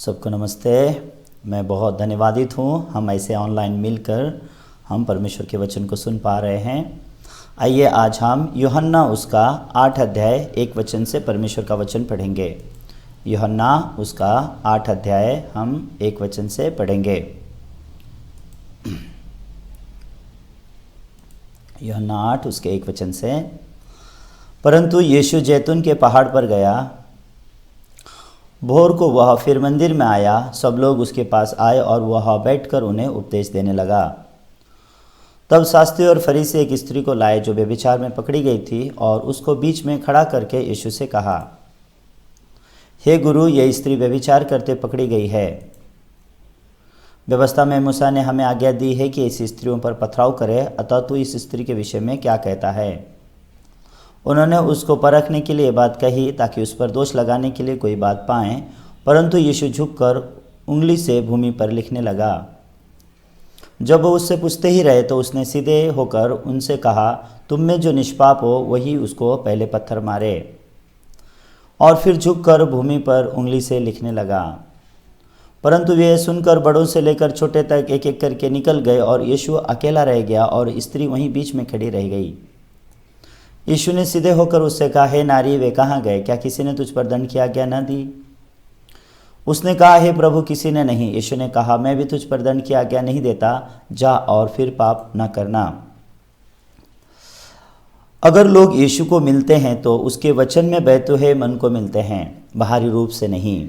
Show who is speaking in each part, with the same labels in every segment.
Speaker 1: सबको नमस्ते। मैं बहुत धन्यवादित हूँ हम ऐसे ऑनलाइन मिलकर हम परमेश्वर के वचन को सुन पा रहे हैं। आइए आज हम यूहन्ना उसका 8 अध्याय 1 वचन से परमेश्वर का वचन पढ़ेंगे। यूहन्ना उसका 8 अध्याय हम 1 वचन से पढ़ेंगे। यूहन्ना 8 उसके 1 वचन से। परंतु यीशु जैतून के पहाड़ पर गया। भोर को वह फिर मंदिर में आया। सब लोग उसके पास आए और वह बैठकर उन्हें उपदेश देने लगा। तब शास्त्री और फरीसी एक स्त्री को लाए जो व्यभिचार में पकड़ी गई थी और उसको बीच में खड़ा करके यीशु से कहा, हे गुरु, यह स्त्री व्यभिचार करते पकड़ी गई है। व्यवस्था में मूसा ने हमें आज्ञा दी है कि ऐसी स्त्रियों पर पथराव करे, अतः तू इस स्त्री के विषय में क्या कहता है? उन्होंने उसको परखने के लिए ये बात कही ताकि उस पर दोष लगाने के लिए कोई बात पाएं, परंतु यीशु झुककर उंगली से भूमि पर लिखने लगा। जब वो उससे पूछते ही रहे तो उसने सीधे होकर उनसे कहा, तुम में जो निष्पाप हो वही उसको पहले पत्थर मारे। और फिर झुककर भूमि पर उंगली से लिखने लगा। परंतु वे सुनकर बड़ों से लेकर छोटे तक एक एक करके निकल गए और यीशु अकेला रह गया और स्त्री वहीं बीच में खड़ी रह गई। यीशु ने सीधे होकर उससे कहा, हे नारी, वे कहाँ गए? क्या किसी ने तुझ पर दंड की आज्ञा न दी? उसने कहा, हे प्रभु, किसी ने नहीं। यीशु ने कहा, मैं भी तुझ पर दंड की आज्ञा नहीं देता, जा और फिर पाप न करना। अगर लोग यीशु को मिलते हैं तो उसके वचन में बहते हुए मन को मिलते हैं, बाहरी रूप से नहीं।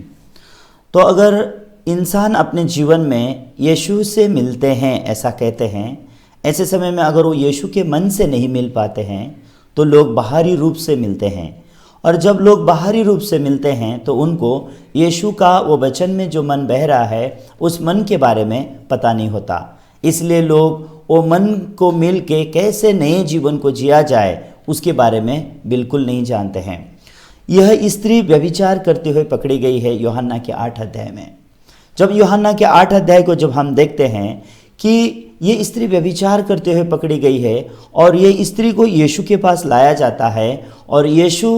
Speaker 1: तो अगर इंसान अपने जीवन में यीशु से मिलते हैं, ऐसा कहते हैं, ऐसे समय में अगर वो यीशु के मन से नहीं मिल पाते हैं तो लोग बाहरी रूप से मिलते हैं। और जब लोग बाहरी रूप से मिलते हैं तो उनको यीशु का वो वचन में जो मन बह रहा है उस मन के बारे में पता नहीं होता। इसलिए लोग वो मन को मिल के कैसे नए जीवन को जिया जाए उसके बारे में बिल्कुल नहीं जानते हैं। यह स्त्री व्यभिचार करते हुए पकड़ी गई है यूहन्ना के 8 अध्याय में। जब यूहन्ना के 8 अध्याय को जब हम देखते हैं कि ये स्त्री व्यभिचार करते हुए पकड़ी गई है और ये स्त्री को यीशु के पास लाया जाता है और यीशु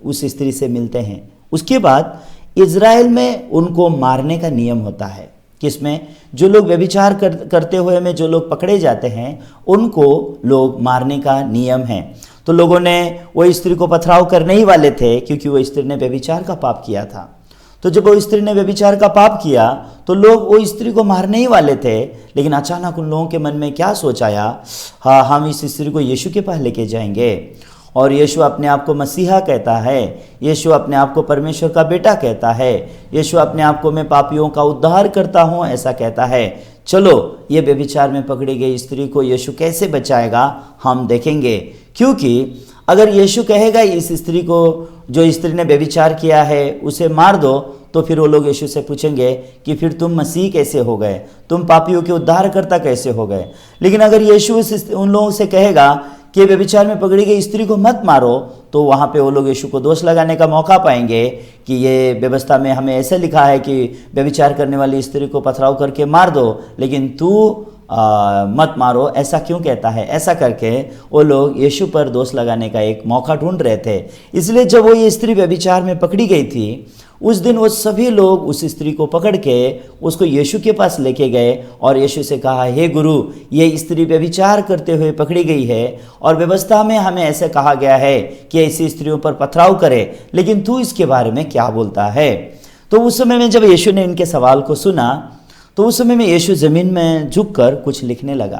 Speaker 1: उस स्त्री से मिलते हैं। उसके बाद इज़राइल में उनको मारने का नियम होता है, किसमें जो लोग व्यभिचार करते हुए में जो लोग पकड़े जाते हैं उनको लोग मारने का नियम है। तो लोगों ने वो स्त्री को पथराव करने ही वाले थे क्योंकि वो स्त्री ने व्यभिचार का पाप किया था। तो जब वो स्त्री ने व्यभिचार का पाप किया तो लोग वो स्त्री को मारने ही वाले थे, लेकिन अचानक उन लोगों के मन में क्या सोच आया, हाँ, हम इस स्त्री को यीशु के पास लेके जाएंगे। और यीशु अपने आप को मसीहा कहता है, यीशु अपने आप को परमेश्वर का बेटा कहता है, यीशु अपने आप को मैं पापियों का उद्धार करता हूँ ऐसा कहता है। चलो, ये व्यभिचार में पकड़ी गई स्त्री को यीशु कैसे बचाएगा हम देखेंगे। क्योंकि अगर यीशु कहेगा इस स्त्री को, जो स्त्री ने व्यभिचार किया है, उसे मार दो, तो फिर वो लोग यीशु से पूछेंगे कि फिर तुम मसीह कैसे हो गए, तुम पापियों के उद्धारकर्ता कैसे हो गए। लेकिन अगर यीशु उन लोगों से कहेगा कि व्यभिचार में पकड़ी गई स्त्री को मत मारो, तो वहाँ पे वो लोग यीशु को दोष लगाने का मौका पाएंगे कि ये व्यवस्था में हमें ऐसे लिखा है कि व्यभिचार करने वाली स्त्री को पथराव करके मार दो, लेकिन तू मत मारो, ऐसा क्यों कहता है? ऐसा करके वो लोग यीशु पर दोष लगाने का एक मौका ढूंढ रहे थे। इसलिए जब वो ये स्त्री व्यभिचार में पकड़ी गई थी, उस दिन वो सभी लोग उस स्त्री को पकड़ के उसको यीशु के पास लेके गए और यीशु से कहा, हे गुरु, ये स्त्री व्यभिचार करते हुए पकड़ी गई है और व्यवस्था में हमें ऐसे कहा गया है कि ऐसी स्त्रियों पर पथराव करे, लेकिन तू इसके बारे में क्या बोलता है? तो उस समय में जब यीशु ने इनके सवाल को सुना तो उस समय में यीशु ज़मीन में झुककर कुछ लिखने लगा।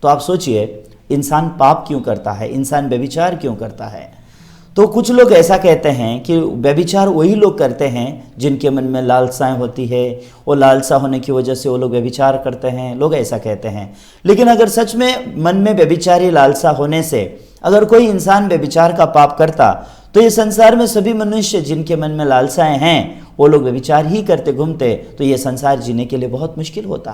Speaker 1: तो आप सोचिए, इंसान पाप क्यों करता है, इंसान व्यभिचार क्यों करता है? तो कुछ लोग ऐसा कहते हैं कि व्यभिचार वही लोग करते हैं जिनके मन में लालसाएं होती है, वो लालसा होने की वजह से वो लोग व्यभिचार करते हैं, लोग ऐसा कहते हैं। लेकिन अगर सच में मन में व्यभिचारी लालसा होने से अगर कोई इंसान व्यभिचार का पाप करता तो ये संसार में सभी मनुष्य जिनके मन में लालसाएं हैं वो लोग व्यभिचार ही करते घूमते, तो ये संसार जीने के लिए बहुत मुश्किल होता।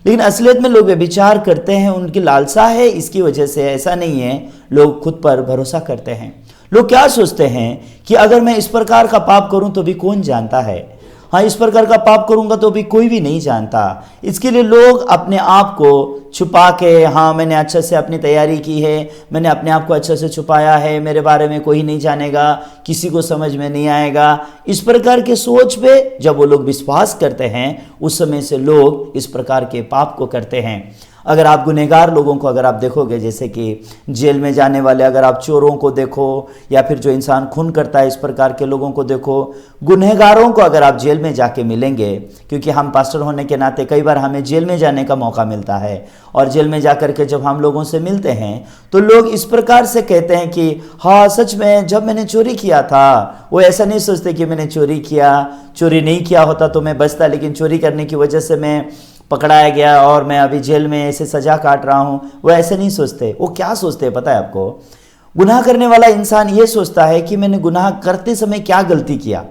Speaker 1: लेकिन असलियत में लोग व्यभिचार करते हैं, उनकी लालसा है इसकी वजह से, ऐसा नहीं है। लोग खुद पर भरोसा करते हैं। लोग क्या सोचते हैं कि अगर मैं इस प्रकार का पाप करूं तो भी कौन जानता है, हाँ, इस प्रकार का पाप करूंगा तो भी कोई भी नहीं जानता। इसके लिए लोग अपने आप को छुपा के, हाँ मैंने अच्छे से अपनी तैयारी की है, मैंने अपने आप को अच्छे से छुपाया है, मेरे बारे में कोई नहीं जानेगा, किसी को समझ में नहीं आएगा, इस प्रकार के सोच पे जब वो लोग विश्वास करते हैं उस समय से लोग इस प्रकार के पाप को करते हैं। अगर आप गुनहगार लोगों को अगर आप देखोगे, जैसे कि जेल में जाने वाले, अगर आप चोरों को देखो या फिर जो इंसान खून करता है, इस प्रकार के लोगों को देखो, गुनहगारों को अगर आप जेल में जाके मिलेंगे, क्योंकि हम पास्टर होने के नाते कई बार हमें जेल में जाने का मौका मिलता है, और जेल में जाकर के जब हम लोगों से मिलते हैं तो लोग इस प्रकार से कहते हैं कि हाँ सच में जब मैंने चोरी किया था, वो ऐसा नहीं सोचते कि मैंने चोरी किया, चोरी नहीं किया होता तो मैं बचता, लेकिन चोरी करने की वजह से मैं पकड़ाया गया और मैं अभी जेल में ऐसे सजा काट रहा हूँ। वो ऐसे नहीं सोचते। वो क्या सोचते हैं पता है आपको? गुनाह करने वाला इंसान ये सोचता है कि मैंने गुनाह करते समय क्या गलती किया।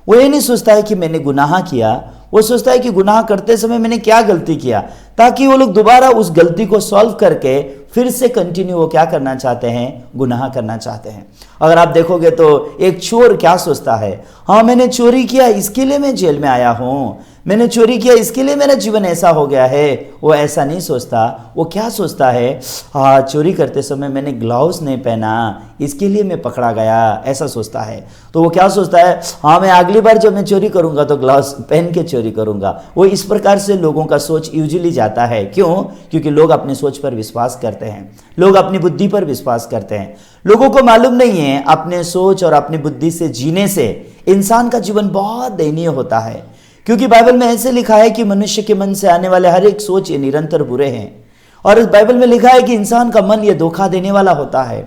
Speaker 1: वो ये नहीं सोचता है कि मैंने गुनाह किया, वो सोचता है कि गुनाह करते समय मैंने क्या गलती किया, ताकि वो लोग दोबारा उस गलती को सॉल्व करके फिर से कंटिन्यू वो क्या करना चाहते हैं, गुनाह करना चाहते हैं। अगर आप देखोगे तो एक चोर क्या सोचता है, हाँ मैंने चोरी किया इसके लिए मैं जेल में आया हूँ, मैंने चोरी किया इसके लिए मेरा जीवन ऐसा हो गया है। वो ऐसा नहीं सोचता। वो क्या सोचता है, हाँ चोरी करते समय मैंने ग्लव्स नहीं पहना इसके लिए मैं पकड़ा गया, ऐसा सोचता है। तो वो क्या सोचता है, हाँ मैं अगली बार जब मैं चोरी करूंगा तो ग्लव्स पहन के चोरी करूंगा। वो इस प्रकार से लोगों का सोच यूजुअली जाता है। क्यों? क्योंकि लोग अपनी सोच पर विश्वास करते हैं, लोग अपनी बुद्धि पर विश्वास करते हैं। लोगों को मालूम नहीं है अपने सोच और अपनी बुद्धि से जीने से इंसान का जीवन बहुत दयनीय होता है। क्योंकि बाइबल में ऐसे लिखा है कि मनुष्य के मन से आने वाले हर एक सोच ये निरंतर बुरे हैं। और इस बाइबल में लिखा है कि इंसान का मन ये धोखा देने वाला होता है।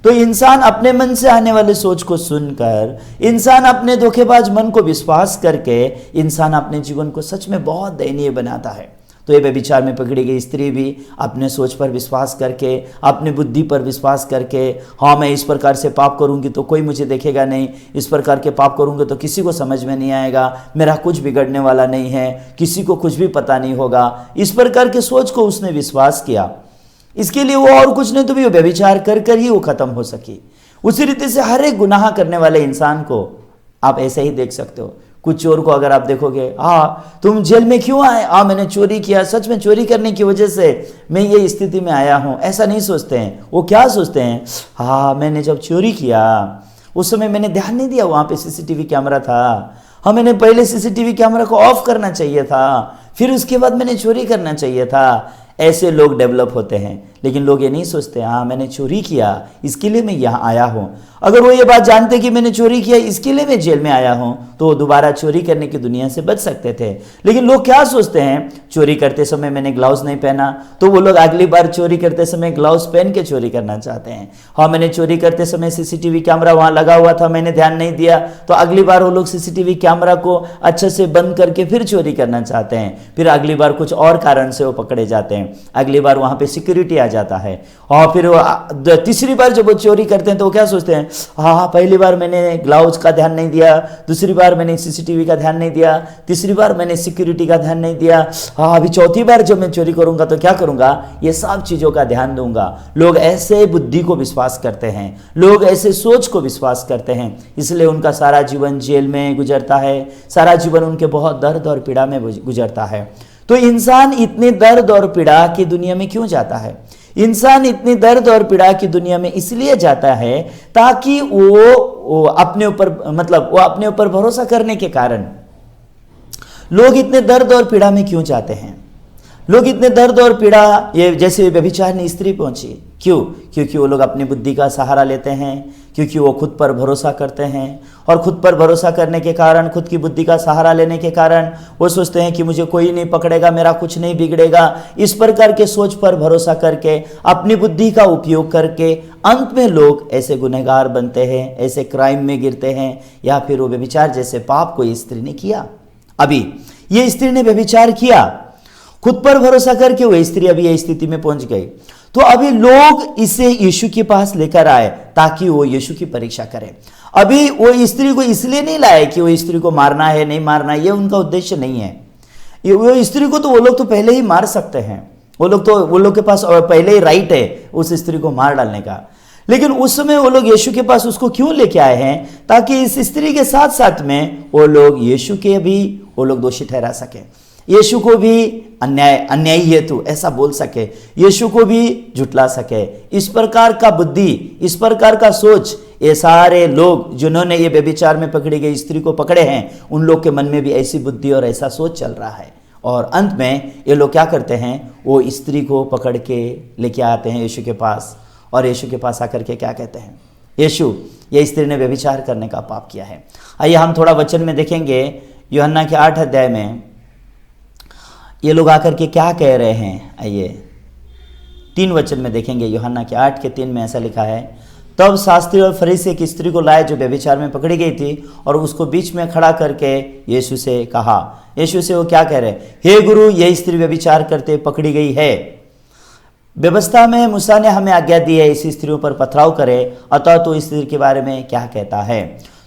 Speaker 1: तो इंसान अपने मन से आने वाले सोच को सुनकर, इंसान अपने धोखेबाज मन को विश्वास करके इंसान अपने जीवन को सच में बहुत दयनीय बनाता है। तो ये व्यभिचार में पकड़ी गई स्त्री भी अपने सोच पर विश्वास करके, अपनी बुद्धि पर विश्वास करके, हाँ मैं इस प्रकार से पाप करूंगी तो कोई मुझे देखेगा नहीं, इस प्रकार के पाप करूंगी तो किसी को समझ में नहीं आएगा, मेरा कुछ बिगड़ने वाला नहीं है, किसी को कुछ भी पता नहीं होगा, इस प्रकार के सोच को उसने विश्वास किया। इसके लिए वो और कुछ नहीं तो भी वो व्यभिचार कर कर ही वो खत्म हो सकी। उसी रीति से हर एक गुनाह करने वाले इंसान को आप ऐसे ही देख सकते हो। कुछ चोर को अगर आप देखोगे, हाँ तुम जेल में क्यों आए, हाँ मैंने चोरी किया, सच में चोरी करने की वजह से मैं ये स्थिति में आया हूँ, ऐसा नहीं सोचते हैं। वो क्या सोचते हैं, हाँ मैंने जब चोरी किया उस समय मैंने ध्यान नहीं दिया, वहाँ पे सीसीटीवी कैमरा था, हाँ मैंने पहले सीसीटीवी कैमरा को ऑफ करना चाहिए था, फिर उसके बाद मैंने चोरी करना चाहिए था। ऐसे लोग डेवलप होते हैं। लेकिन लोग ये नहीं सोचते, हाँ मैंने चोरी किया इसके लिए मैं यहाँ आया हूँ। अगर वो ये बात जानते कि मैंने चोरी किया इसके लिए मैं जेल में आया हूँ तो वो दोबारा चोरी करने की दुनिया से बच सकते थे। लेकिन लोग क्या सोचते हैं, चोरी करते समय मैंने ग्लव्स नहीं पहना तो वो लोग अगली बार चोरी करते समय ग्लव्स पहन के चोरी करना चाहते हैं। हाँ मैंने चोरी करते समय सीसीटीवी कैमरा वहाँ लगा हुआ था, मैंने ध्यान नहीं दिया, तो अगली बार वो लोग सीसीटीवी कैमरा को अच्छे से बंद करके फिर चोरी करना चाहते हैं। फिर अगली बार कुछ और कारण से वो पकड़े जाते हैं, अगली बार वहाँ पे सिक्योरिटी आ जाता है। और फिर तीसरी बार जब वो चोरी करते हैं तो क्या सोचते हैं, हाँ पहली बार मैंने ग्लव्स का ध्यान नहीं दिया, दूसरी बार मैंने सीसीटीवी का ध्यान नहीं दिया, तीसरी बार मैंने सिक्योरिटी का ध्यान नहीं दिया, हाँ अभी चौथी बार जब मैं चोरी करूंगा तो क्या करूंगा, ये सब चीजों का ध्यान दूंगा। लोग ऐसे बुद्धि को विश्वास करते हैं, लोग ऐसे सोच को विश्वास करते हैं, इसलिए उनका सारा जीवन जेल में गुजरता है, सारा जीवन उनके बहुत दर्द और पीड़ा में गुजरता है। तो इंसान इतने दर्द और पीड़ा की दुनिया में क्यों जाता है? इंसान इतनी दर्द और पीड़ा की दुनिया में इसलिए जाता है ताकि वो अपने ऊपर भरोसा करने के कारण। लोग इतने दर्द और पीड़ा में क्यों जाते हैं? लोग इतने दर्द और पीड़ा, ये जैसे व्यभिचारिणी स्त्री पहुंची, क्यों? क्योंकि वो लोग अपनी बुद्धि का सहारा लेते हैं, क्योंकि वो खुद पर भरोसा करते हैं, और खुद पर भरोसा करने के कारण, खुद की बुद्धि का सहारा लेने के कारण वो सोचते हैं कि मुझे कोई नहीं पकड़ेगा, मेरा कुछ नहीं बिगड़ेगा। इस प्रकार के सोच पर भरोसा करके, अपनी बुद्धि का उपयोग करके अंत में लोग ऐसे गुनहगार बनते हैं, ऐसे क्राइम में गिरते हैं, या फिर वो व्यभिचार जैसे पाप को इस स्त्री ने किया। अभी ये स्त्री ने व्यभिचार किया, खुद पर भरोसा करके वो स्त्री अभी ये स्थिति में पहुंच गई। तो अभी लोग इसे यीशु के पास लेकर आए ताकि वो यीशु की परीक्षा करे। अभी वो स्त्री को इसलिए नहीं लाए कि वो स्त्री को मारना है नहीं मारना, ये उनका उद्देश्य नहीं है। वो स्त्री को तो वो लोग तो पहले ही मार सकते हैं, वो लोग के पास पहले ही राइट है उस स्त्री को मार डालने का। लेकिन उस समय वो लोग यीशु के पास उसको क्यों लेके आए हैं? ताकि इस स्त्री के साथ साथ में वो लोग यीशु के भी वो लोग दोषी ठहरा सके, यीशु को भी अन्यायी हेतु ऐसा बोल सके, यीशु को भी झुटला सके। इस प्रकार का बुद्धि, इस प्रकार का सोच ये सारे लोग जिन्होंने ये व्यभिचार में पकड़ी गई स्त्री को पकड़े हैं, उन लोग के मन में भी ऐसी बुद्धि और ऐसा सोच चल रहा है। और अंत में ये लोग क्या करते हैं, वो स्त्री को पकड़ के लेके आते हैं यीशु के पास, और यीशु के पास आकर के क्या कहते हैं, यीशु ये स्त्री ने व्यभिचार करने का पाप किया है। आइए हम थोड़ा वचन में देखेंगे, यूहन्ना के 8 अध्याय में ये लोग आकर के क्या कह रहे हैं। आइए 3 वचन में देखेंगे, यूहन्ना के 8 के 3 में ऐसा लिखा है, तब शास्त्री और फरीसी एक स्त्री को लाए जो व्यभिचार में पकड़ी गई थी, और उसको बीच में खड़ा करके यीशु से कहा। यीशु से वो क्या कह रहे, हे गुरु, यह स्त्री व्यभिचार करते पकड़ी गई है। व्यवस्था में मूसा ने हमें आज्ञा दी है इस स्त्रियों पर पथराव करे, अतः तो इस स्त्री के बारे में क्या कहता है?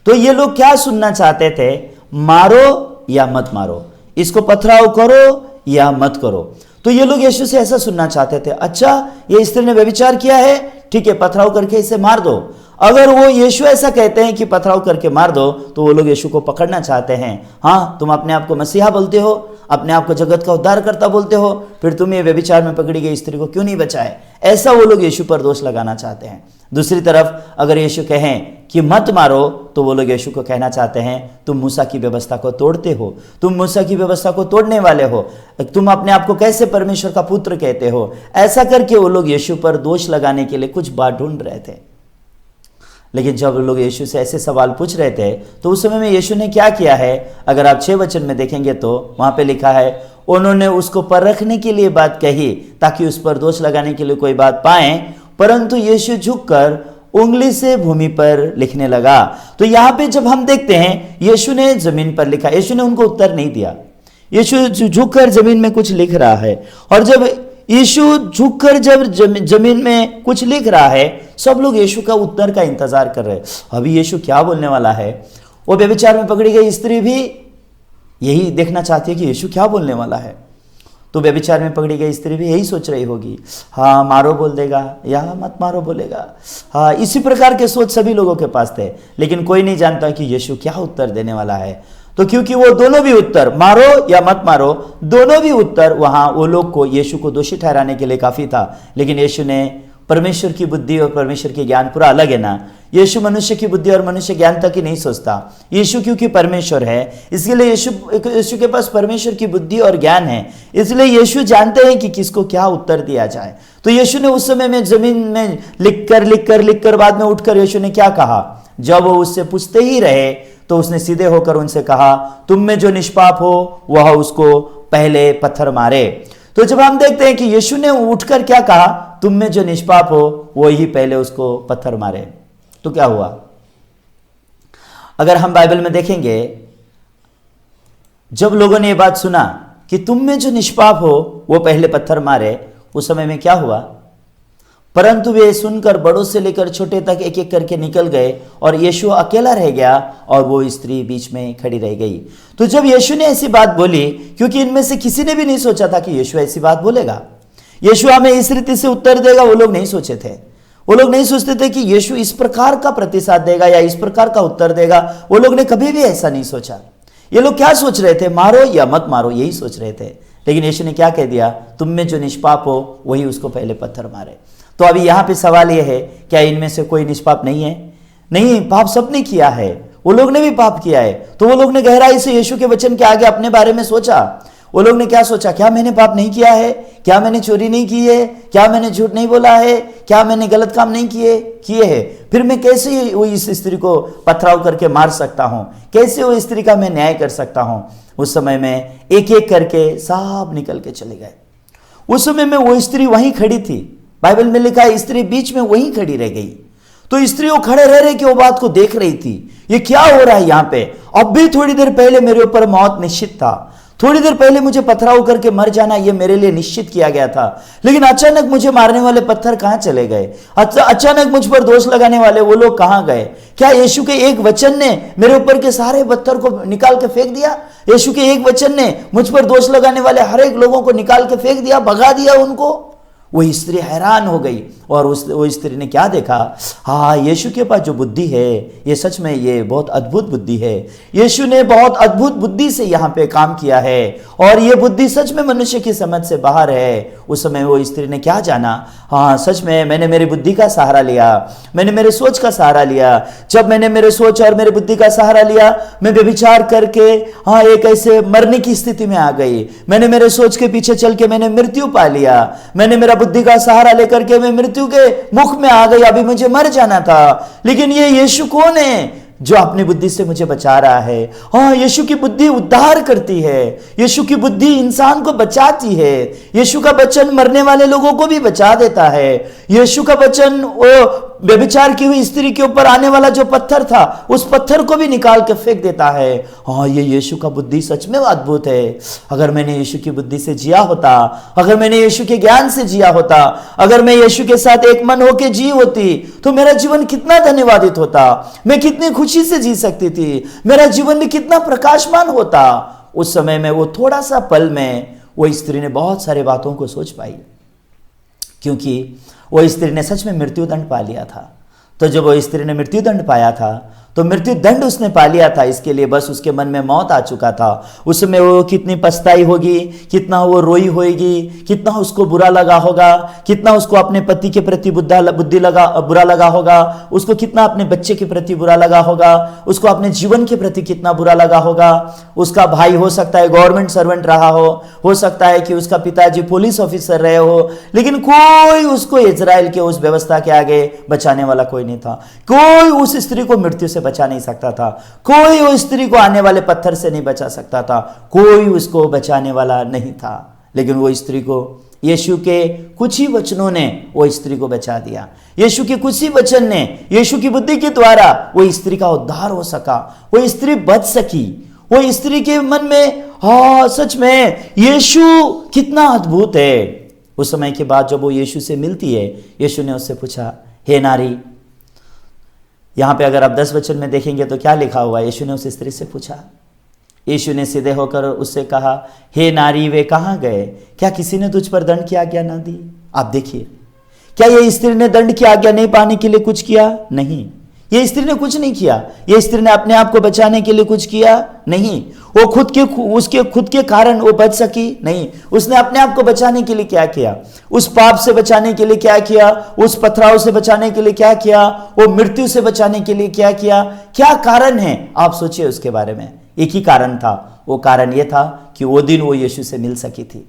Speaker 1: तो ये लोग क्या सुनना चाहते थे, मारो या मत मारो, इसको पथराव करो या मत करो। तो ये लोग यीशु से ऐसा सुनना चाहते थे, अच्छा ये स्त्री ने व्यभिचार किया है, ठीक है पथराव करके इसे मार दो। अगर वो यीशु ऐसा कहते हैं कि पथराव करके मार दो, तो वो लोग यीशु को पकड़ना चाहते हैं। हाँ, तुम अपने आप को मसीहा बोलते हो, अपने आप को जगत का उद्धारकर्ता बोलते हो, फिर तुम ये व्यभिचार में पकड़ी गई स्त्री को क्यों नहीं बचाए? ऐसा वो लोग यीशु पर दोष लगाना चाहते हैं। दूसरी तरफ अगर यीशु कहें कि मत मारो, तो वो लोग यीशु को कहना चाहते हैं तुम मूसा की व्यवस्था को तोड़ते हो, तुम मूसा की व्यवस्था को तोड़ने वाले हो, तुम अपने आप को कैसे परमेश्वर का पुत्र कहते हो? ऐसा करके वो लोग यीशु पर दोष लगाने के लिए कुछ बात ढूंढ रहे थे। लेकिन जब लोग यीशु से ऐसे सवाल पूछ रहे थे, तो उस समय में यीशु ने क्या किया है? अगर आप 6 वचन में देखेंगे तो वहां पे लिखा है, उन्होंने उसको परखने के लिए बात कही ताकि उस पर दोष लगाने के लिए कोई बात पाए, परंतु यीशु झुककर उंगली से भूमि पर लिखने लगा। तो यहाँ पे जब हम देखते हैं यीशु ने जमीन पर लिखा, यीशु ने उनको उत्तर नहीं दिया, यीशु झुककर जमीन में कुछ लिख रहा है। और जब यीशु झुककर जब जमीन में कुछ लिख रहा है, सब लोग यीशु का उत्तर का इंतजार कर रहे हैं, अभी यीशु क्या बोलने वाला है। वो व्यभिचार में पकड़ी गई स्त्री भी यही देखना चाहती है कि यीशु क्या बोलने वाला है। तो व्यभिचार में पकड़ी गई स्त्री भी यही सोच रही होगी, हाँ मारो बोल देगा या मत मारो बोलेगा। हाँ, इसी प्रकार के सोच सभी लोगों के पास थे, लेकिन कोई नहीं जानता कि यीशु क्या उत्तर देने वाला है। तो क्योंकि वो दोनों भी उत्तर, मारो या मत मारो, दोनों भी उत्तर वहां वो लोग को यीशु को दोषी ठहराने के लिए काफी था। लेकिन यीशु ने, परमेश्वर की बुद्धि और परमेश्वर की ज्ञान पूरा अलग है ना। यीशु मनुष्य की बुद्धि और मनुष्य ज्ञान तक ही नहीं सोचता। यीशु क्योंकि परमेश्वर है, इसलिए यीशु के पास परमेश्वर की बुद्धि और ज्ञान है, इसलिए यीशु जानते हैं कि किसको क्या उत्तर दिया जाए। तो यीशु ने उस समय में जमीन में लिख कर बाद में उठकर यीशु ने क्या कहा, जब वो उससे पूछते ही रहे तो उसने सीधे होकर उनसे कहा, तुम में जो निष्पाप हो वह उसको पहले पत्थर मारे। तो जब हम देखते हैं कि यीशु ने उठकर क्या कहा, तुम में जो निष्पाप हो वो ही पहले उसको पत्थर मारे, तो क्या हुआ? अगर हम बाइबल में देखेंगे, जब लोगों ने ये बात सुना कि तुम में जो निष्पाप हो वो पहले पत्थर मारे, उस समय में क्या हुआ? परंतु वे सुनकर बड़ों से लेकर छोटे तक एक एक करके निकल गए, और यीशु अकेला रह गया और वो स्त्री बीच में खड़ी रह गई। तो जब यीशु ने ऐसी बात बोली, क्योंकि इनमें से किसी ने भी नहीं सोचा था कि यीशु ऐसी बात बोलेगा, यीशु हमें इस रीति से उत्तर देगा, वो लोग नहीं सोचे थे। वो लोग नहीं सोचते थे कि यीशु इस प्रकार का प्रतिसाद देगा या इस प्रकार का उत्तर देगा। वो लोग ने कभी भी ऐसा नहीं सोचा। ये लोग क्या सोच रहे थे, मारो या मत मारो, यही सोच रहे थे। लेकिन यीशु ने क्या कह दिया, तुम में जो निष्पाप हो वही उसको पहले पत्थर मारे। तो अभी यहाँ पे सवाल यह है, क्या इनमें से कोई निष्पाप नहीं है? नहीं, पाप सबने किया है, वो लोग ने भी पाप किया है। तो वो लोग ने गहराई से यीशु के वचन के आगे अपने बारे में सोचा। वो लोग ने क्या सोचा, क्या मैंने पाप नहीं किया है, क्या मैंने चोरी नहीं की है, क्या मैंने झूठ नहीं बोला है, क्या मैंने गलत काम नहीं किए हैं, फिर मैं कैसे वो इस स्त्री को पथराव करके मार सकता हूं, कैसे वो स्त्री का मैं न्याय कर सकता हूं। उस समय में एक एक करके सब निकल के चले गए। उस समय में वो स्त्री वहीं खड़ी थी, बाइबल में लिखा है स्त्री बीच में वहीं खड़ी रह गई। तो स्त्री वो खड़े रह रहे कि वो बात को देख रही थी, ये क्या हो रहा है यहाँ पे। अब भी थोड़ी देर पहले मेरे ऊपर मौत निश्चित था, थोड़ी देर पहले मुझे पथराव करके मर जाना ये मेरे लिए निश्चित किया गया था, लेकिन अचानक मुझे मारने वाले पत्थर कहां चले गए, अचानक मुझ पर दोष लगाने वाले वो लोग कहां गए। क्या यीशु के एक वचन ने मेरे ऊपर के सारे पत्थर को निकाल के फेंक दिया? यीशु के एक वचन ने मुझ पर दोष लगाने वाले हर एक लोगों को निकाल के फेंक दिया, भगा दिया उनको? वो स्त्री हैरान हो गई और वो स्त्री ने क्या देखा, हाँ यीशु के पास जो बुद्धि है ये सच में ये बहुत अद्भुत बुद्धि है। यीशु ने बहुत अद्भुत बुद्धि से यहाँ पे काम किया है और ये बुद्धि सच में मनुष्य की समझ से बाहर है। उस समय वो स्त्री ने क्या जाना, हाँ सच में मैंने मेरी बुद्धि का सहारा लिया, मैंने मेरे सोच का सहारा लिया। जब मैंने मेरे सोच और मेरे बुद्धि का सहारा लिया, मैं व्यभिचार करके हाँ एक ऐसे मरने की स्थिति में आ गई। मैंने मेरे सोच के पीछे चल के मैंने मृत्यु पा लिया। मैंने मेरा बुद्धि का सहारा लेकर के मैं मृत्यु के मुख में आ गई, अभी मुझे मर जाना था। लेकिन ये यीशु कौन है जो अपनी बुद्धि से मुझे बचा रहा है। हाँ यीशु की बुद्धि उद्धार करती है, यीशु की बुद्धि इंसान को बचाती है। यीशु का वचन मरने वाले लोगों को भी बचा देता है। यीशु का वचन वो व्यभिचार की हुई स्त्री के ऊपर आने वाला जो पत्थर था उस पत्थर को भी निकाल के फेंक देता है। हाँ ये यीशु का बुद्धि सच में अद्भुत है। अगर मैंने यीशु की बुद्धि से जिया होता, अगर मैंने यीशु के ज्ञान से जिया होता, अगर मैं यीशु के साथ एक मन होके जी होती तो मेरा जीवन कितना धन्यवादित होता, मैं कितनी खुशी से जी सकती थी, मेरा जीवन भी कितना प्रकाशमान होता। उस समय में वो थोड़ा सा पल में वो स्त्री ने बहुत सारे बातों को सोच पाई, क्योंकि वो स्त्री ने सच में मृत्यु दंड पा लिया था। तो जब वो स्त्री ने मृत्यु दंड पाया था तो मृत्यु दंड उसने पा लिया था, इसके लिए बस उसके मन में मौत आ चुका था। उसमें वो कितनी पछताई होगी, कितना वो रोई होगी, कितना उसको बुरा लगा होगा, कितना उसको अपने पति के प्रति बुरा लगा होगा, उसको कितना अपने बच्चे के प्रति बुरा लगा होगा, उसको अपने जीवन के प्रति कितना बुरा लगा होगा। उसका भाई हो सकता है गवर्नमेंट सर्वेंट रहा हो सकता है कि उसका पिताजी पुलिस ऑफिसर रहे हो, लेकिन कोई उसको इजराइल के उस व्यवस्था के आगे बचाने वाला कोई नहीं था। कोई उस स्त्री को मृत्यु से बचा नहीं सकता था, कोई उस स्त्री को आने वाले पत्थर से नहीं बचा सकता था, कोई उसको बचाने वाला नहीं था। लेकिन वो स्त्री को यीशु के कुछ ही वचनों ने वो स्त्री को बचा दिया। यीशु के कुछ ही वचन ने, यीशु की बुद्धि के द्वारा वो स्त्री का उद्धार हो सका, वो स्त्री बच सकी। वो स्त्री के मन में हाँ सच में यीशु कितना अद्भुत है। उस समय के बाद जब वो यीशु से मिलती है, यीशु ने उससे पूछा, हे नारी। यहां पे अगर आप 10 वचन में देखेंगे तो क्या लिखा हुआ है, यीशु ने उस स्त्री से पूछा। यीशु ने सीधे होकर उससे कहा, हे नारी वे कहां गए, क्या किसी ने तुझ पर दंड की आज्ञा ना दी। आप देखिए, क्या ये स्त्री ने दंड की आज्ञा नहीं पाने के लिए कुछ किया? नहीं, ये स्त्री ने कुछ नहीं किया। ये स्त्री ने अपने आप को बचाने के लिए कुछ किया? नहीं। वो उसके खुद के कारण वो बच सकी? नहीं। उसने अपने आप को बचाने के लिए क्या किया? उस पाप से बचाने के लिए क्या किया? उस पथराव से बचाने के लिए क्या किया? वो मृत्यु से बचाने के लिए क्या किया? क्या कारण है? आप सोचिए उसके बारे में। एक ही कारण था, वो कारण ये था कि वो दिन वो यीशु से मिल सकी थी।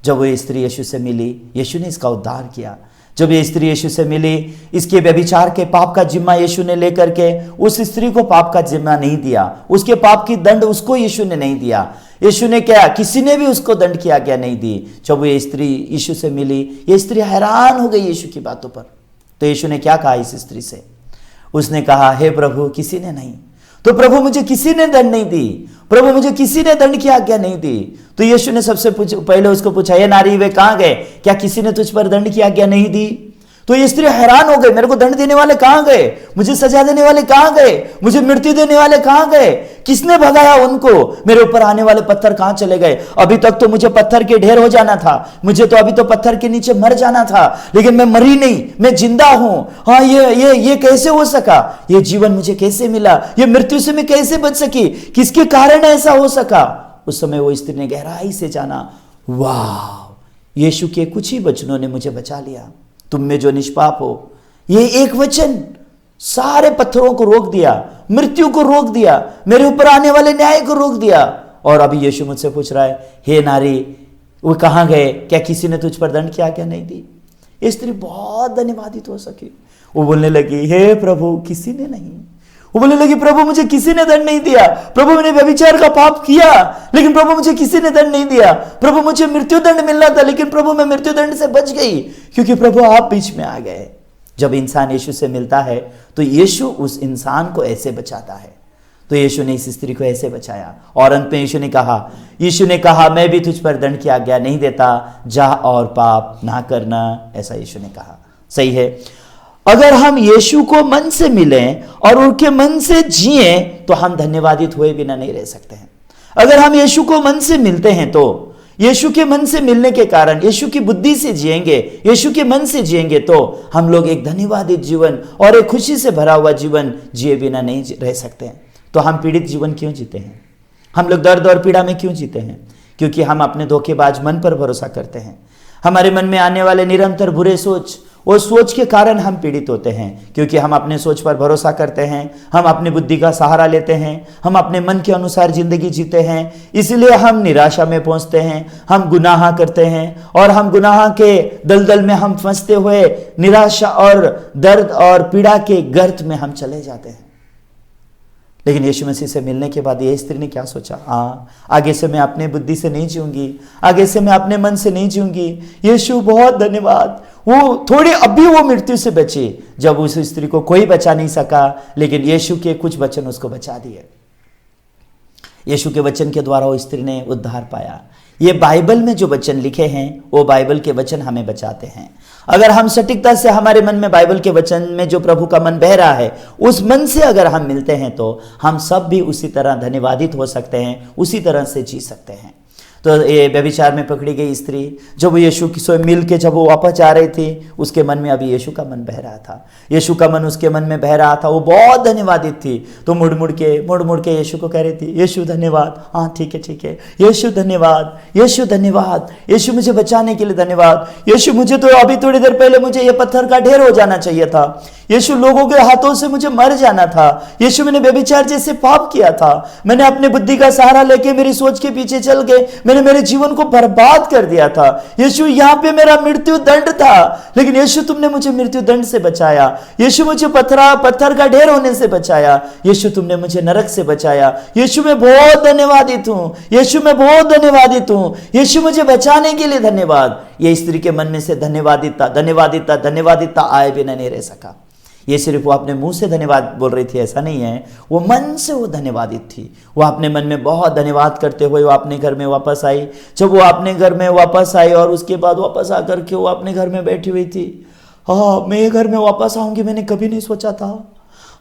Speaker 1: जब वो स्त्री यीशु से मिली, यीशु ने इसका उद्धार किया। जब ये स्त्री यीशु से मिली, इसके व्यभिचार के पाप का जिम्मा यीशु ने लेकर के उस स्त्री को पाप का जिम्मा नहीं दिया, उसके पाप की दंड उसको यीशु ने नहीं दिया। यीशु ने क्या, किसी ने भी उसको दंड की आज्ञा नहीं दी। जब ये स्त्री यीशु से मिली, ये स्त्री हैरान हो गई यीशु की बातों पर। तो यीशु ने क्या कहा इस स्त्री से? उसने कहा, हे प्रभु किसी ने नहीं। तो प्रभु मुझे किसी ने दंड नहीं दी, प्रभु मुझे किसी ने दंड की आज्ञा नहीं दी। तो यीशु ने सबसे पहले उसको पूछा, ये नारी वे कहां गए, क्या किसी ने तुझ पर दंड की आज्ञा नहीं दी? तो ये स्त्री हैरान हो गई, मेरे को दंड देने वाले कहां गए, मुझे सजा देने वाले कहां गए, मुझे मृत्यु देने वाले कहां गए, किसने भगाया उनको, मेरे ऊपर आने वाले पत्थर कहां चले गए? अभी तक तो मुझे पत्थर के ढेर हो जाना था, मुझे तो अभी तो पत्थर के नीचे मर जाना था, लेकिन मैं मरी नहीं, मैं जिंदा हूं। हाँ ये कैसे हो सका? ये जीवन मुझे कैसे मिला? ये मृत्यु से मैं कैसे बच सकी? किसके कारण ऐसा हो सका? उस समय वो स्त्री ने गहराई से जाना, वाह, यीशु के कुछ ही वचनों ने मुझे बचा लिया। तुम में जो निष्पाप हो, ये एक वचन सारे पत्थरों को रोक दिया, मृत्यु को रोक दिया, मेरे ऊपर आने वाले न्याय को रोक दिया। और अभी यीशु मुझसे पूछ रहा है, हे नारी वो कहां गए, क्या किसी ने तुझ पर दंड की आज्ञा नहीं दी? ये स्त्री बहुत धन्यवादित हो सकी। वो बोलने लगी, हे प्रभु किसी ने नहीं। वो बोलने लगी, प्रभु मुझे किसी ने दंड नहीं दिया, प्रभु मैंने व्यभिचार का पाप किया, लेकिन प्रभु मुझे किसी ने दंड नहीं दिया। प्रभु मुझे मृत्यु दंड मिलना था, लेकिन प्रभु मैं मृत्यु दंड से बच गई, क्योंकि प्रभु आप बीच में आ गए। जब इंसान यीशु से मिलता है तो यीशु उस इंसान को ऐसे बचाता है। तो यीशु ने इस स्त्री को ऐसे बचाया। और अंत में यीशु ने कहा, मैं भी तुझ पर दंड की आज्ञा नहीं देता, जा और पाप ना करना, ऐसा यीशु ने कहा। सही है, अगर हम यीशु को मन से मिलें और उनके मन से जिए तो हम धन्यवादित हुए बिना नहीं रह सकते हैं। अगर हम यीशु को मन से मिलते हैं तो यीशु के मन से मिलने के कारण, यीशु की बुद्धि से जिएंगे, यीशु के मन से जिएंगे तो हम लोग एक धन्यवादी जीवन और एक खुशी से भरा हुआ जीवन जिए बिना नहीं रह सकते हैं। तो हम पीड़ित जीवन क्यों जीते हैं? हम लोग दर्द और पीड़ा में क्यों जीते हैं? क्योंकि हम अपने धोखेबाज मन पर भरोसा करते हैं। हमारे मन में आने वाले निरंतर बुरे सोच, वो सोच के कारण हम पीड़ित होते हैं, क्योंकि हम अपने सोच पर भरोसा करते हैं, हम अपनी बुद्धि का सहारा लेते हैं, हम अपने मन के अनुसार जिंदगी जीते हैं। इसलिए हम निराशा में पहुंचते हैं, हम गुनाह करते हैं और हम गुनाह के दलदल में हम फंसते हुए निराशा और दर्द और पीड़ा के गर्त में हम चले जाते हैं। लेकिन यीशु मसीह से मिलने के बाद ये स्त्री ने क्या सोचा? आगे से मैं अपने बुद्धि से नहीं जीऊंगी, आगे से मैं अपने मन से नहीं जीऊंगी। यीशु बहुत धन्यवाद। वो थोड़ी अभी वो मृत्यु से बची, जब उस स्त्री को कोई बचा नहीं सका, लेकिन यीशु के कुछ वचन उसको बचा दिए। यीशु के वचन के द्वारा वो स्त्री ने उद्धार पाया। ये बाइबल में जो वचन लिखे हैं वो बाइबल के वचन हमें बचाते हैं। अगर हम सटीकता से हमारे मन में बाइबल के वचन में जो प्रभु का मन बह रहा है उस मन से अगर हम मिलते हैं तो हम सब भी उसी तरह धन्यवादित हो सकते हैं, उसी तरह से जी सकते हैं। तो ये व्यभिचार में पकड़ी गई स्त्री जब यीशु से मिल के जब वो वापस जा रही थी, उसके मन में अभी यीशु का मन बह रहा था, यीशु का मन उसके मन में बह रहा था। वो बहुत धन्यवादित थी। तो मुड़ मुड़ के यीशु को कह रही थी, यीशु धन्यवाद, हाँ ठीक है, यीशु धन्यवाद, यीशु धन्यवाद, यीशु मुझे बचाने के लिए धन्यवाद। यीशु मुझे तो अभी थोड़ी देर पहले मुझे ये पत्थर का ढेर हो जाना चाहिए था, यीशु लोगों के हाथों से मुझे मर जाना था। यीशु मैंने व्यभिचार जैसे पाप किया था, मैंने अपने बुद्धि का सहारा लेके मेरी सोच के पीछे चल के मैंने मेरे जीवन को बर्बाद कर दिया था। यीशु यहाँ पे मेरा मृत्यु दंड था, लेकिन यीशु तुमने मुझे मृत्यु दंड से बचाया। यीशु मुझे पत्थर का ढेर होने से बचाया। यीशु तुमने मुझे नरक से बचाया। यीशु मैं बहुत धन्यवादित हूँ, यीशु मैं बहुत धन्यवादित हूँ, यीशु मुझे बचाने के लिए धन्यवाद। ये स्त्री के मन में से धन्यवादिता आए बिना नहीं रह सका। ये सिर्फ वो अपने मुंह से धन्यवाद बोल रही थी ऐसा नहीं है, वो मन से वो धन्यवादित थी। वो अपने मन में बहुत धन्यवाद करते हुए वो अपने घर में वापस आई। जब वो अपने घर में वापस आई और उसके बाद वापस आकर के वो अपने घर में बैठी हुई थी। हाँ, मैं ये घर में वापस आऊंगी मैंने कभी नहीं सोचा था।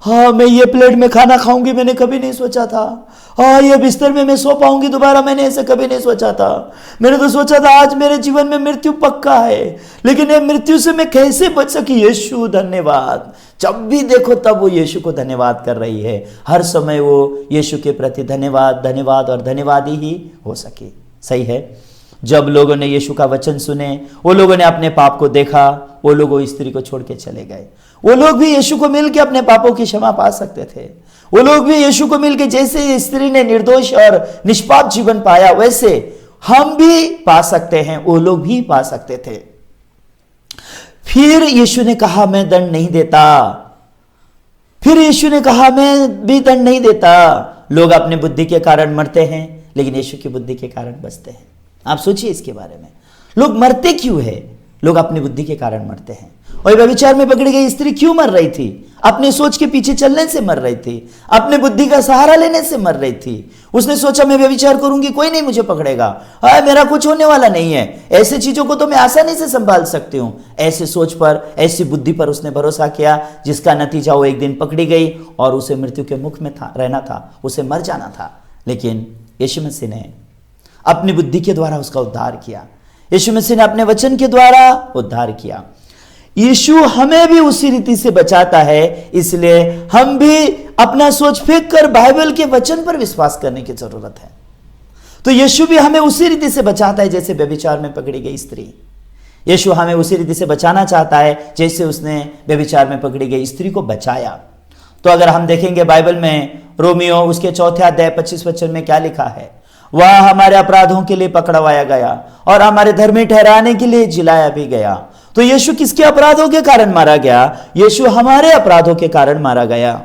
Speaker 1: हाँ, मैं ये प्लेट में खाना खाऊंगी मैंने कभी नहीं सोचा था। हाँ, ये बिस्तर में मैं सो पाऊंगी दोबारा, मैंने ऐसे कभी नहीं सोचा था। मैंने तो सोचा था आज मेरे जीवन में मृत्यु पक्का है, लेकिन ये मृत्यु से मैं कैसे बच सकी। यीशु धन्यवाद। जब भी देखो तब वो यीशु को धन्यवाद कर रही है। हर समय वो यीशु के प्रति धन्यवाद और धन्यवादी ही हो सके। सही है। जब लोगों ने यीशु का वचन सुने, वो लोगों ने अपने पाप को देखा, वो लोग वो स्त्री को छोड़ के चले गए। वो लोग भी यीशु को मिलकर अपने पापों की क्षमा पा सकते थे। वो लोग भी यीशु को मिलकर जैसे स्त्री ने निर्दोष और निष्पाप जीवन पाया वैसे हम भी पा सकते हैं, वो लोग भी पा सकते थे। फिर यीशु ने कहा मैं दंड नहीं देता। फिर यीशु ने कहा मैं भी दंड नहीं देता। लोग अपने बुद्धि के कारण मरते हैं, लेकिन यीशु की बुद्धि के कारण बचते हैं। आप सोचिए इसके बारे में, लोग मरते क्यों है? लोग अपनी बुद्धि के कारण मरते हैं। और व्यभिचार में पकड़ी गई स्त्री क्यों मर रही थी? अपने सोच के पीछे चलने से मर रही थी, अपने बुद्धि का सहारा लेने से मर रही थी। उसने सोचा मैं व्यभिचार करूंगी कोई नहीं मुझे पकड़ेगा, मेरा कुछ होने वाला नहीं है, ऐसी चीजों को तो मैं आसानी से संभाल सकती हूँ। ऐसे सोच पर, ऐसी बुद्धि पर उसने भरोसा किया, जिसका नतीजा वो एक दिन पकड़ी गई और उसे मृत्यु के मुख में रहना था, उसे मर जाना था। लेकिन यीशु मसीह ने अपनी बुद्धि के द्वारा उसका उद्धार किया। यीशु मसीह ने अपने वचन के द्वारा उद्धार किया। यीशु हमें भी उसी रीति से बचाता है, इसलिए हम भी अपना सोच फेंक कर बाइबल के वचन पर विश्वास करने की जरूरत है। तो यीशु भी हमें उसी रीति से बचाता है जैसे व्यभिचार में पकड़ी गई स्त्री। यीशु हमें उसी रीति से बचाना चाहता है जैसे उसने व्यभिचार में पकड़ी गई स्त्री को बचाया। तो अगर हम देखेंगे बाइबल में रोमियो उसके 4 अध्याय 25 वचन में क्या लिखा है, वह हमारे अपराधों के लिए पकड़वाया गया और हमारे धर्मी ठहराने के लिए जिलाया भी गया। तो यीशु किसके अपराधों के कारण मारा गया? यीशु हमारे अपराधों के कारण मारा गया।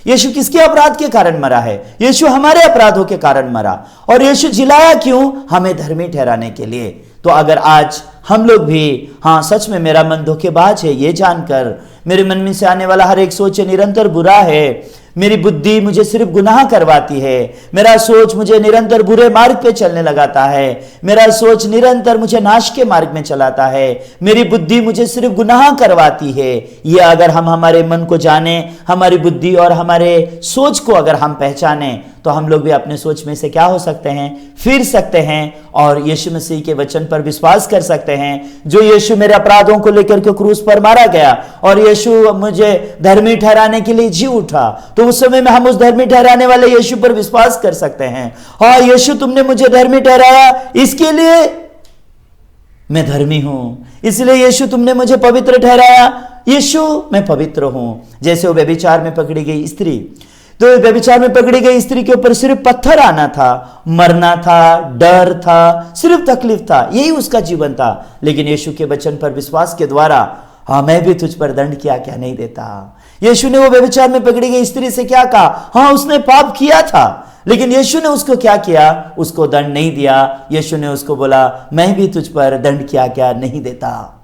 Speaker 1: यीशु किसके अपराध के कारण मरा है? यीशु हमारे अपराधों के कारण मरा। और यीशु जिलाया क्यों? हमें धर्मी ठहराने के लिए। तो अगर आज हम लोग भी, हाँ सच में मेरा मन धोखेबाज है ये जानकर, मेरे मन में से आने वाला हर एक सोच निरंतर बुरा है, मेरी बुद्धि मुझे सिर्फ गुनाह करवाती है, मेरा सोच मुझे निरंतर बुरे मार्ग पे चलने लगाता है, मेरा सोच निरंतर मुझे नाश के मार्ग में चलाता है, मेरी बुद्धि मुझे सिर्फ गुनाह करवाती है, ये अगर हम हमारे मन को जाने, हमारी बुद्धि और हमारे सोच को अगर हम पहचाने, तो हम लोग भी अपने सोच में से क्या हो सकते हैं, फिर सकते हैं और यीशु मसीह के वचन पर विश्वास कर सकते हैं। जो यीशु मेरे अपराधों को लेकर के क्रूस पर मारा गया और यीशु मुझे धर्मी ठहराने के लिए जी उठा, तो उस समय में हम उस धर्मी ठहराने वाले यीशु पर विश्वास कर सकते हैं। हाँ यीशु, तुमने मुझे धर्मी ठहराया, इसके लिए मैं धर्मी हूं। इसलिए यीशु, तुमने मुझे पवित्र ठहराया, यीशु मैं पवित्र हूं। जैसे वो व्यभिचार में पकड़ी गई स्त्री, तो व्यभिचार में पकड़ी गई स्त्री के ऊपर सिर्फ पत्थर आना था, मरना था, डर था, सिर्फ तकलीफ था, यही उसका जीवन था। लेकिन यीशु के वचन पर विश्वास के द्वारा, हाँ मैं भी तुझ पर दंड क्या क्या नहीं देता। यीशु ने वो व्यभिचार में पकड़ी गई स्त्री से क्या कहा? हाँ उसने पाप किया था, लेकिन यीशु ने उसको क्या किया? उसको दंड नहीं दिया। यीशु ने उसको बोला, मैं भी तुझ पर दंड की आज्ञा नहीं देता।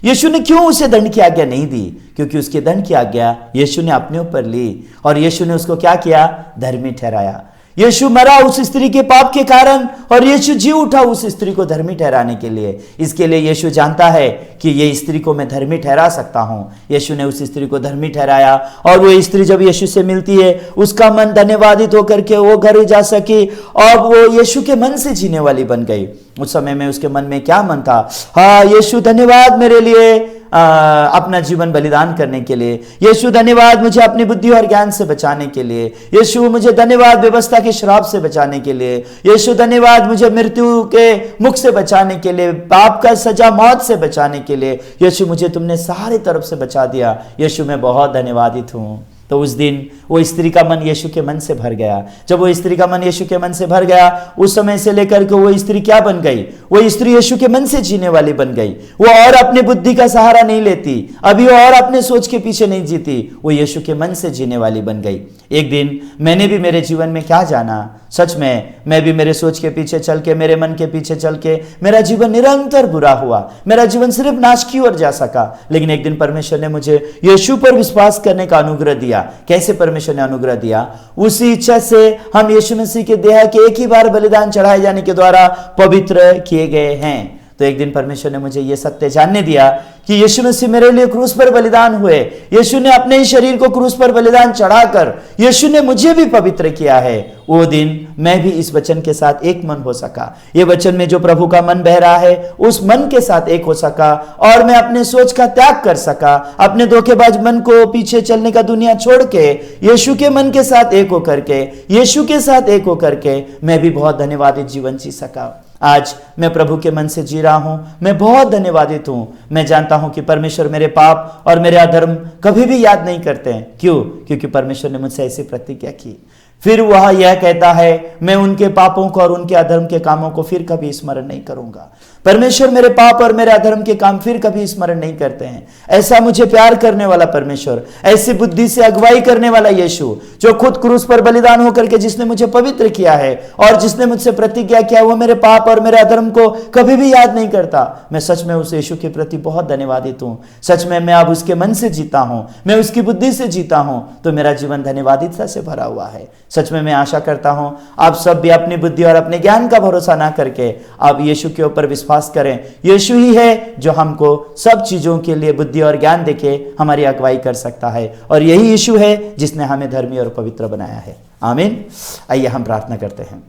Speaker 1: यीशु ने क्यों उसे दंड की आज्ञा नहीं दी? क्योंकि उसके दंड की आज्ञा यीशु ने अपने ऊपर ली और यीशु ने उसको क्या किया? धर्मी ठहराया। यीशु मरा उस स्त्री के पाप के कारण और यीशु जी उठा उस स्त्री को धर्मी ठहराने के लिए। इसके लिए यीशु जानता है कि ये स्त्री को मैं धर्मी ठहरा सकता हूं। यीशु ने उस स्त्री को धर्मी ठहराया और वो स्त्री जब यीशु से मिलती है, उसका मन धन्यवादित होकर के वो घर जा सकी और वो यीशु के मन से जीने वाली बन गई। उस समय में उसके मन में क्या मन था? हाँ यीशु धन्यवाद मेरे लिए अपना जीवन बलिदान करने के लिए। यीशु धन्यवाद मुझे अपनी बुद्धि और ज्ञान से बचाने के लिए। यीशु मुझे धन्यवाद व्यवस्था के श्राप से बचाने के लिए। यीशु धन्यवाद मुझे मृत्यु के मुख से बचाने के लिए, पाप का सजा मौत से बचाने के लिए। यीशु मुझे तुमने सारे तरफ से बचा दिया। यीशु मैं बहुत धन्यवादित हूँ। तो उस दिन वो स्त्री का मन यीशु के मन से भर गया। जब वो स्त्री का मन यीशु के मन से भर गया, उस समय से लेकर के वो स्त्री क्या बन गई? वो स्त्री यीशु के मन से जीने वाली बन गई। वो और अपनी बुद्धि का सहारा नहीं लेती, अभी वो और अपने सोच के पीछे नहीं जीती, वो यीशु के मन से जीने वाली बन गई। एक दिन मैंने भी मेरे जीवन में क्या जाना, सच में मैं भी मेरे सोच के पीछे चल के, मेरे मन के पीछे चल के मेरा जीवन निरंतर बुरा हुआ। मेरा जीवन सिर्फ नाश की ओर जा सका। लेकिन एक दिन परमेश्वर ने मुझे यीशु पर विश्वास करने का अनुग्रह दिया। कैसे परमेश्वर ने अनुग्रह दिया? उसी इच्छा से हम यीशु मसीह के देह के एक ही बार बलिदान चढ़ाए जाने के द्वारा पवित्र किए गए हैं। तो एक दिन परमेश्वर ने मुझे यह सत्य जानने दिया कि यीशु मसीह मेरे लिए क्रूस पर बलिदान हुए। यीशु ने अपने ही शरीर को क्रूस पर बलिदान चढ़ाकर यीशु ने मुझे भी पवित्र किया है। वो दिन मैं भी इस वचन के साथ एक मन हो सका। ये वचन में जो प्रभु का मन बह रहा है, उस मन के साथ एक हो सका और मैं अपने सोच का त्याग कर सका। अपने धोखेबाज मन को पीछे चलने का दुनिया छोड़ के यीशु के मन के साथ एक होकर के, यीशु के साथ एक होकर के मैं भी बहुत धन्यवादित जीवन जी सका। आज मैं प्रभु के मन से जी रहा हूं। मैं बहुत धन्यवादित हूं। मैं जानता हूं कि परमेश्वर मेरे पाप और मेरे अधर्म कभी भी याद नहीं करते हैं। क्यों? क्योंकि परमेश्वर ने मुझसे ऐसी प्रतिज्ञा की। फिर वह यह कहता है, मैं उनके पापों को और उनके अधर्म के कामों को फिर कभी स्मरण नहीं करूंगा। परमेश्वर मेरे पाप और मेरे अधर्म के काम फिर कभी स्मरण नहीं करते हैं। ऐसा मुझे प्यार करने वाला परमेश्वर, ऐसी बुद्धि से अगुवाई करने वाला यीशु, जो खुद क्रूस पर बलिदान होकर के जिसने मुझे पवित्र किया है और जिसने मुझसे प्रतिज्ञा किया, वो मेरे पाप और मेरे अधर्म को कभी भी याद नहीं करता। मैं सच में उस यीशु के प्रति बहुत धन्यवादित हूँ। सच में मैं अब उसके मन से जीता हूँ, मैं उसकी बुद्धि से जीता हूँ, तो मेरा जीवन धन्यवादिता से भरा हुआ है। सच में मैं आशा करता हूं आप सब भी अपनी बुद्धि और अपने ज्ञान का भरोसा ना करके आप यीशु के ऊपर विश्वास करें। यीशु ही है जो हमको सब चीजों के लिए बुद्धि और ज्ञान देके हमारी अगुवाई कर सकता है, और यही यीशु है जिसने हमें धर्मी और पवित्र बनाया है। आमीन। आइए हम प्रार्थना करते हैं।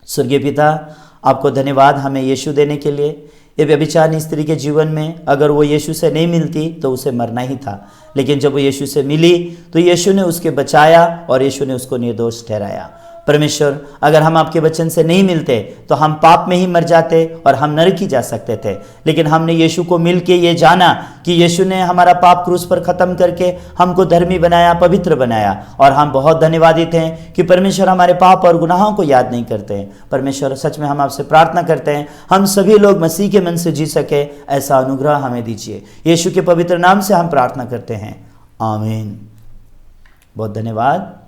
Speaker 1: स्वर्गीय पिता, आपको धन्यवाद हमें यीशु देने के लिए। ये व्यभिचारिणी स्त्री के जीवन में अगर वो यीशु से नहीं मिलती तो उसे मरना ही था, लेकिन जब वो यीशु से मिली तो यीशु ने उसके बचाया और यीशु ने उसको निर्दोष ठहराया। परमेश्वर, अगर हम आपके वचन से नहीं मिलते तो हम पाप में ही मर जाते और हम नरक ही जा सकते थे। लेकिन हमने यीशु को मिलके ये जाना कि यीशु ने हमारा पाप क्रूस पर खत्म करके हमको धर्मी बनाया, पवित्र बनाया, और हम बहुत धन्यवादित हैं कि परमेश्वर हमारे पाप और गुनाहों को याद नहीं करते हैं। परमेश्वर, सच में हम आपसे प्रार्थना करते हैं हम सभी लोग मसीह के मन से जी सके, ऐसा अनुग्रह हमें दीजिए। यीशु के पवित्र नाम से हम प्रार्थना करते हैं। आमीन। बहुत धन्यवाद।